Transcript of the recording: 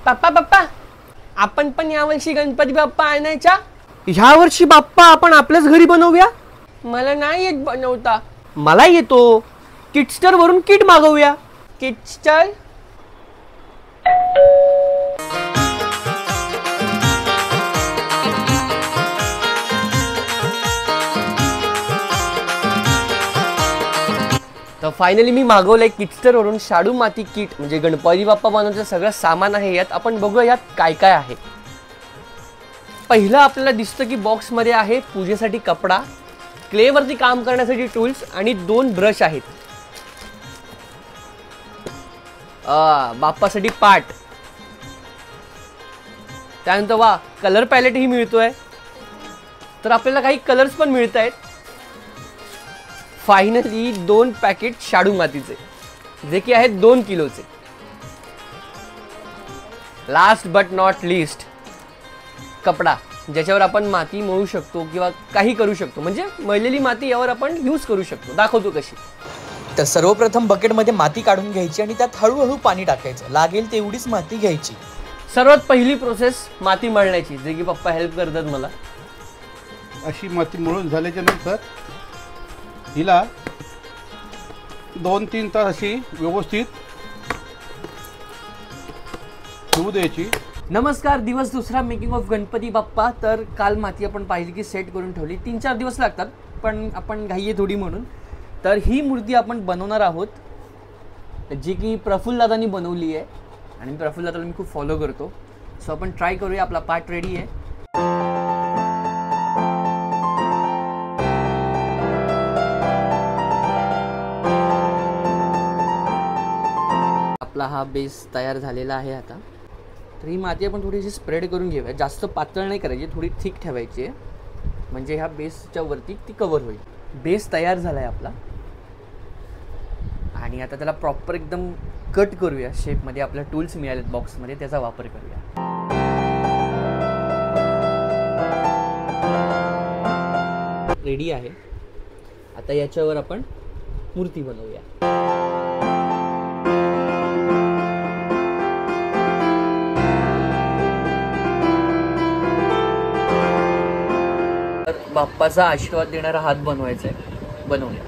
पप्पा पप्पा, आपण पण यावर्षी गणपती बाप्पा आणायचा? ह्या वर्षी बाप्पा आपण आपल्याच घरी बनवूया. मला नाही येत बनवता. मला येतो. किटस्टर वरून किट मागवूया. किटस्टर? तर फायनली मी मागवलंय किटस्टर वरून शाडू माती किट, म्हणजे गणपती बाप्पा बनवण्याचं सगळं सामान आहे यात. आपण बघूया यात काय काय आहे. पहिलं आपल्याला दिसतं की बॉक्स मध्ये आहे पूजेसाठी कपडा, क्ले वरती काम करण्यासाठी टूल्स आणि 2 ब्रश आहेत. बाप्पासाठी पाट. त्यानंतर वा कलर पॅलेट ही मिळतोय. तर आपल्याला काही कलर्स पण मिळत आहेत. फायनली 2 पॅकेट शाडू मातीचे, जे की आहेत 2 किलोचे. लास्ट बट नॉट लिस्ट, कपडा, ज्याच्यावर आपण माती मळू शकतो किंवा काही करू शकतो. म्हणजे मळलेली माती यावर आपण यूज करू शकतो. दाखवतो कशी. तर सर्वप्रथम बकेटमध्ये माती काढून घ्यायची आणि त्यात हळूहळू पाणी टाकायचं. लागेल तेवढीच माती घ्यायची. सर्वात पहिली प्रोसेस माती मळण्याची, जे की पप्पा हेल्प करतात मला. अशी माती मळून झाल्याच्या नंतर हिला 2-3 तास अशी व्यवस्थित ठेवू द्यायची. नमस्कार, दिवस दुसरा, मेकिंग ऑफ गणपती बाप्पा. तर काल माती आपण पाहिली की सेट करून ठेवली. 3-4 दिवस लागतात, पण आपण घाई आहे थोडी म्हणून. तर ही मूर्ती आपण बनवणार आहोत, जी की प्रफुल्ल दादांनी बनवली आहे. आणि प्रफुल्ल दादाला मी खूप फॉलो करतो. सो आपण ट्राय करूया. आपला पार्ट रेडी आहे. आपला हा बेस तयार झालेला आहे आता. तर ही माती आपण थोडीशी स्प्रेड करून घेऊया. जास्त पातळ नाही करायची, थोडी थिक ठेवायची आहे, म्हणजे ह्या बेसच्या वरती ती कव्हर होईल. बेस तयार झाला आहे आपला. आणि आता त्याला प्रॉपर एकदम कट करूया शेपमध्ये. आपल्या टूल्स मिळालेत बॉक्समध्ये, त्याचा वापर करूया. रेडी आहे. आता याच्यावर आपण मूर्ती बनवूया. बाप्पाचा आशीर्वाद देणारा हात बनवायचा आहे. बनवूया.